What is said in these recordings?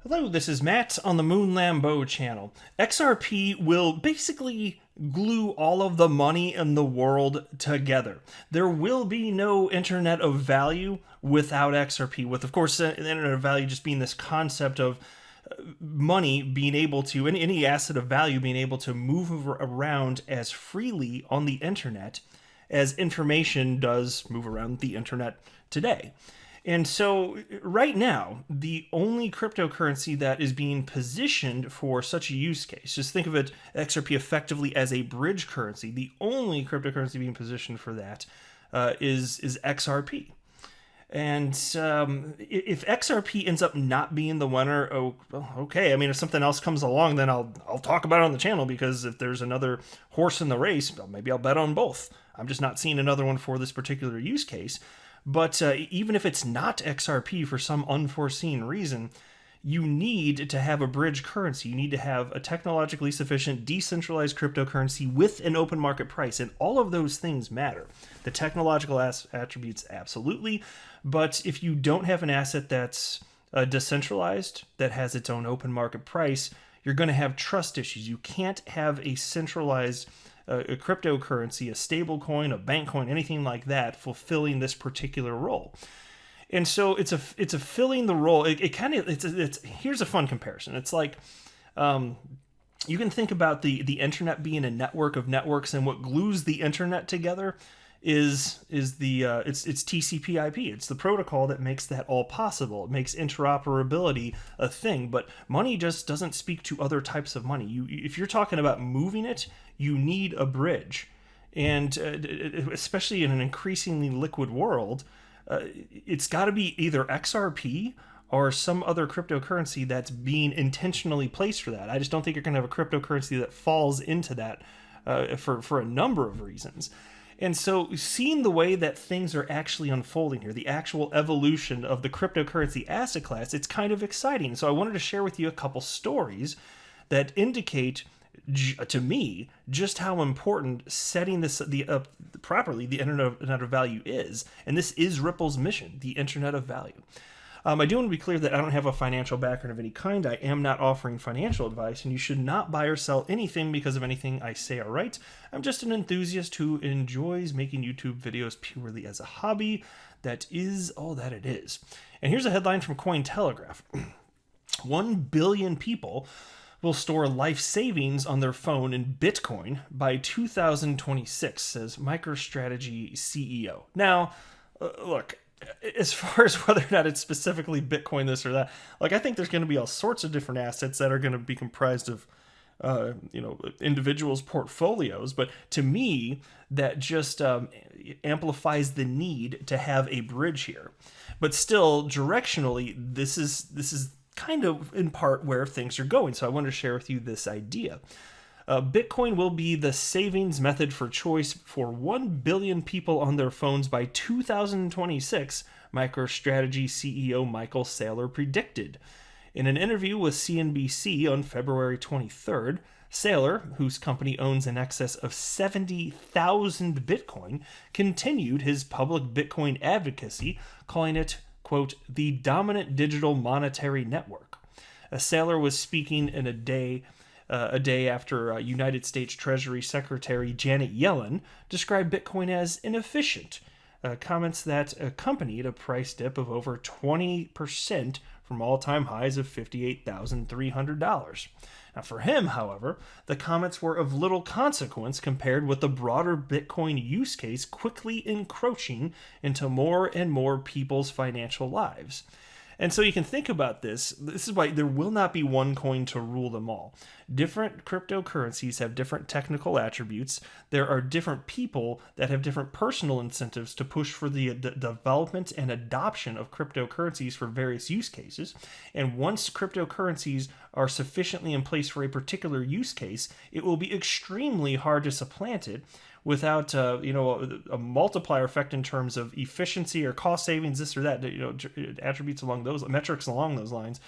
Hello, this is Matt on the Moon Lambeau channel. XRP will basically glue all of the money in the world together. There will be no Internet of Value without XRP, with, of course, the Internet of Value just being this concept of money being able to, any asset of value being able to move around as freely on the Internet as information does move around the Internet today. And so right now, the only cryptocurrency that is being positioned for such a use case, just think of it, XRP effectively as a bridge currency. The only cryptocurrency being positioned for that is XRP. And if XRP ends up not being the winner, oh, well, okay. I mean, if something else comes along, then I'll talk about it on the channel, because if there's another horse in the race, well, maybe I'll bet on both. I'm just not seeing another one for this particular use case. But even if it's not XRP for some unforeseen reason, you need to have a bridge currency. You need to have a technologically sufficient decentralized cryptocurrency with an open market price. And all of those things matter. The technological attributes, absolutely. But if you don't have an asset that's decentralized, that has its own open market price, you're going to have trust issues. You can't have a centralized a cryptocurrency, a stable coin, a bank coin, anything like that, fulfilling this particular role. And so it's a filling the role. Here's a fun comparison. It's like you can think about the internet being a network of networks, and what glues the internet together is it's TCP/IP. It's the protocol that makes that all possible. It makes interoperability a thing. But money just doesn't speak to other types of money. If you're talking about moving it, you need a bridge, and especially in an increasingly liquid world, it's got to be either XRP or some other cryptocurrency that's being intentionally placed for that. I just don't think you're going to have a cryptocurrency that falls into that for a number of reasons. And so seeing the way that things are actually unfolding here, the actual evolution of the cryptocurrency asset class, it's kind of exciting. So I wanted to share with you a couple stories that indicate to me just how important setting this up properly, the Internet of Value is. And this is Ripple's mission, the Internet of Value. I do want to be clear that I don't have a financial background of any kind. I am not offering financial advice, and you should not buy or sell anything because of anything I say or write. I'm just an enthusiast who enjoys making YouTube videos purely as a hobby. That is all that it is. And here's a headline from Cointelegraph. 1 billion people will store life savings on their phone in Bitcoin by 2026, says MicroStrategy CEO. Now, look, as far as whether or not it's specifically Bitcoin, this or that, like, I think there's going to be all sorts of different assets that are going to be comprised of, individuals' portfolios. But to me, that just amplifies the need to have a bridge here. But still, directionally, this is kind of in part where things are going. So I want to share with you this idea. Bitcoin will be the savings method for choice for 1 billion people on their phones by 2026, MicroStrategy CEO Michael Saylor predicted. In an interview with CNBC on February 23rd, Saylor, whose company owns in excess of 70,000 Bitcoin, continued his public Bitcoin advocacy, calling it, quote, the dominant digital monetary network. Saylor was speaking in a day after United States Treasury Secretary Janet Yellen described Bitcoin as inefficient, comments that accompanied a price dip of over 20% from all-time highs of $58,300. Now, for him, however, the comments were of little consequence compared with the broader Bitcoin use case quickly encroaching into more and more people's financial lives. And so you can think about this. This is why there will not be one coin to rule them all. Different cryptocurrencies have different technical attributes. There are different people that have different personal incentives to push for the development and adoption of cryptocurrencies for various use cases. And once cryptocurrencies are sufficiently in place for a particular use case, it will be extremely hard to supplant it without a multiplier effect in terms of efficiency or cost savings, this or that, attributes along those metrics along those lines,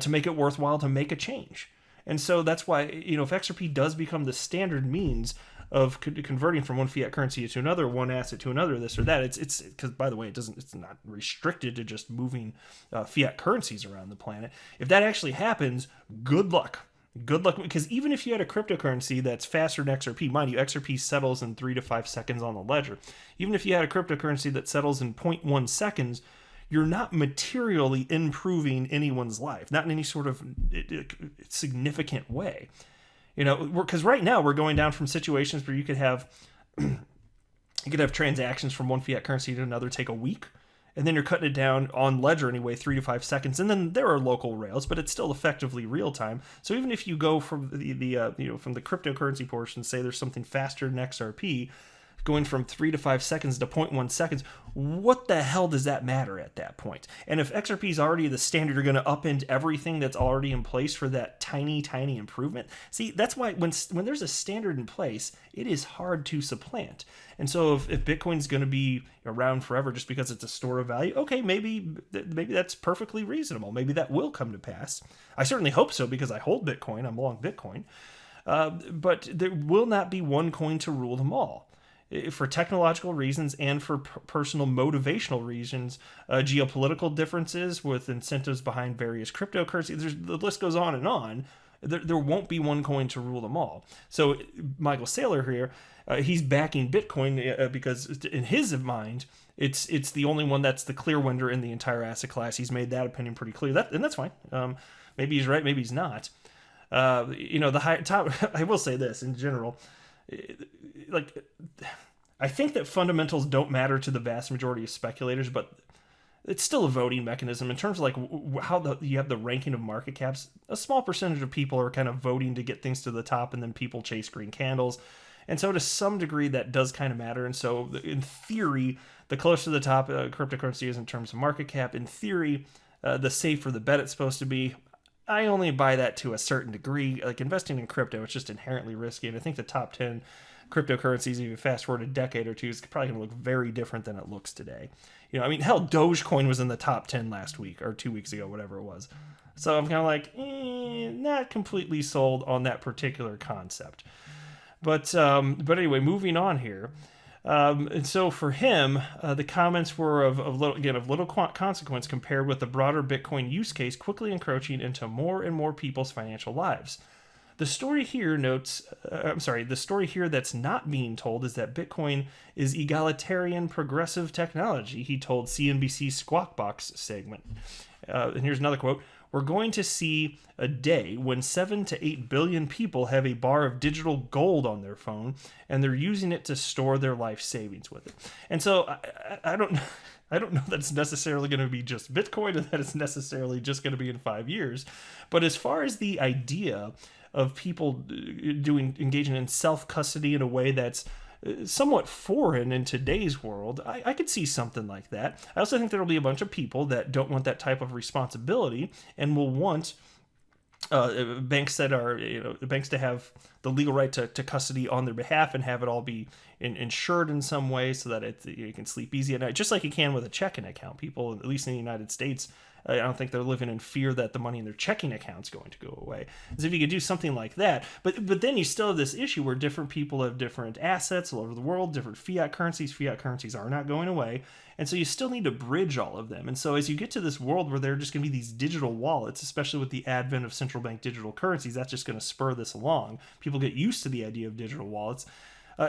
to make it worthwhile to make a change. And so that's why, if XRP does become the standard means of converting from one fiat currency to another, one asset to another, this or that. It's because, by the way, it's not restricted to just moving fiat currencies around the planet. If that actually happens, good luck. Good luck, because even if you had a cryptocurrency that's faster than XRP, mind you, XRP settles in 3 to 5 seconds on the ledger. Even if you had a cryptocurrency that settles in 0.1 seconds, you're not materially improving anyone's life, not in any sort of significant way. Because right now we're going down from situations where you could have transactions from one fiat currency to another take a week. And then you're cutting it down on ledger anyway, 3 to 5 seconds. And then there are local rails, but it's still effectively real time. So even if you go from from the cryptocurrency portion, say there's something faster than XRP, going from 3 to 5 seconds to 0.1 seconds, what the hell does that matter at that point? And if XRP is already the standard, you're going to upend everything that's already in place for that tiny, tiny improvement. See, that's why when there's a standard in place, it is hard to supplant. And so if Bitcoin's going to be around forever just because it's a store of value, okay, maybe that's perfectly reasonable. Maybe that will come to pass. I certainly hope so, because I hold Bitcoin. I'm long Bitcoin. But there will not be one coin to rule them all. For technological reasons and for personal motivational reasons, geopolitical differences with incentives behind various cryptocurrencies, the list goes on and on. There won't be one coin to rule them all. So Michael Saylor here, he's backing Bitcoin because in his mind, it's the only one that's the clear winner in the entire asset class. He's made that opinion pretty clear, and that's fine. Maybe he's right, maybe he's not. The high top. I will say this in general. I think that fundamentals don't matter to the vast majority of speculators, but it's still a voting mechanism in terms of how you have the ranking of market caps. A small percentage of people are kind of voting to get things to the top, and then people chase green candles. And so to some degree that does kind of matter. And so in theory, the closer to the top cryptocurrency is in terms of market cap, in theory, the safer the bet it's supposed to be. I only buy that to a certain degree. Like investing in crypto, it's just inherently risky. And I think the top 10 cryptocurrencies, even fast forward a decade or two, is probably going to look very different than it looks today. Hell, Dogecoin was in the top 10 last week or 2 weeks ago, whatever it was. So I'm kind of like, not completely sold on that particular concept. But anyway, moving on here. And so for him, the comments were of little consequence compared with the broader Bitcoin use case quickly encroaching into more and more people's financial lives. The story here that's not being told is that Bitcoin is egalitarian progressive technology, he told CNBC's Squawk Box segment. And here's another quote. We're going to see a day when 7 to 8 billion people have a bar of digital gold on their phone, and they're using it to store their life savings with it. And so I don't know that it's necessarily going to be just Bitcoin, and that it's necessarily just going to be in 5 years. But as far as the idea of people engaging in self-custody in a way that's somewhat foreign in today's world, I could see something like that. I also think there will be a bunch of people that don't want that type of responsibility and will want banks to have the legal right to custody on their behalf and have it all be insured in some way so that you can sleep easy at night, just like you can with a checking account. People, at least in the United States, I don't think they're living in fear that the money in their checking account is going to go away. As if you could do something like that. But then you still have this issue where different people have different assets all over the world, different fiat currencies. Fiat currencies are not going away. And so you still need to bridge all of them. And so as you get to this world where there are just going to be these digital wallets, especially with the advent of central bank digital currencies, that's just going to spur this along. People get used to the idea of digital wallets.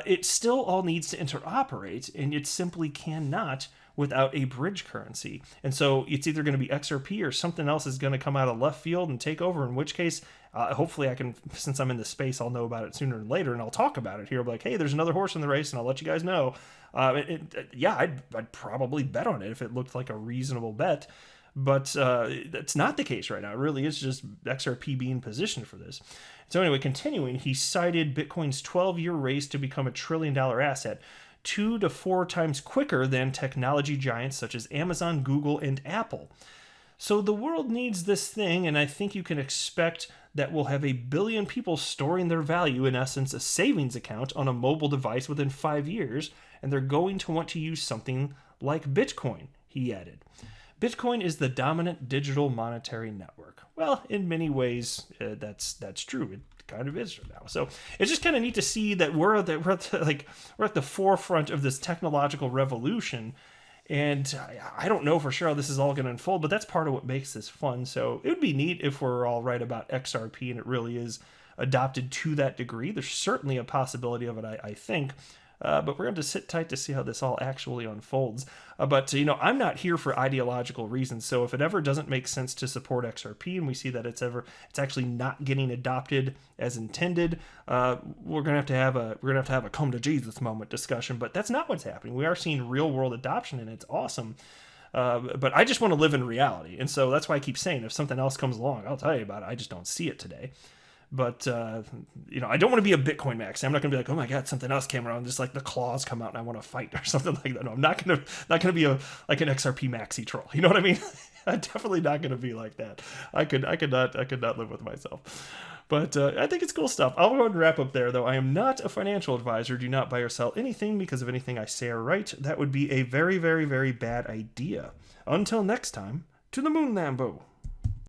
It still all needs to interoperate, and it simply cannot without a bridge currency. And so it's either going to be XRP or something else is going to come out of left field and take over, in which case, hopefully I can, since I'm in the space, I'll know about it sooner than later, and I'll talk about it here. I'll be like, hey, there's another horse in the race, and I'll let you guys know. I'd probably bet on it if it looked like a reasonable bet. But that's not the case right now. It really is just XRP being positioned for this. So anyway, continuing, he cited Bitcoin's 12-year race to become a $1 trillion asset, 2 to 4 times quicker than technology giants such as Amazon, Google, and Apple. So the world needs this thing, and I think you can expect that we'll have 1 billion people storing their value, in essence, a savings account on a mobile device within 5 years, and they're going to want to use something like Bitcoin, he added. Bitcoin is the dominant digital monetary network. Well, in many ways, that's true. It kind of is now. So it's just kind of neat to see that we're at the forefront of this technological revolution. And I don't know for sure how this is all going to unfold, but that's part of what makes this fun. So it would be neat if we're all right about XRP and it really is adopted to that degree. There's certainly a possibility of it, I think. But we're going to sit tight to see how this all actually unfolds. But I'm not here for ideological reasons. So if it ever doesn't make sense to support XRP, and we see that it's actually not getting adopted as intended, we're gonna have to have a come to Jesus moment discussion. But that's not what's happening. We are seeing real world adoption, and it's awesome. But I just want to live in reality, and so that's why I keep saying if something else comes along, I'll tell you about it. I just don't see it today. But, I don't want to be a Bitcoin max. I'm not going to be like, oh my God, something else came around. Just like the claws come out and I want to fight or something like that. No, I'm not going to be like an XRP maxi troll. You know what I mean? I'm definitely not going to be like that. I could not live with myself. But I think it's cool stuff. I'll go ahead and wrap up there, though. I am not a financial advisor. Do not buy or sell anything because of anything I say or write. That would be a very, very, very bad idea. Until next time, to the moon, Lambo.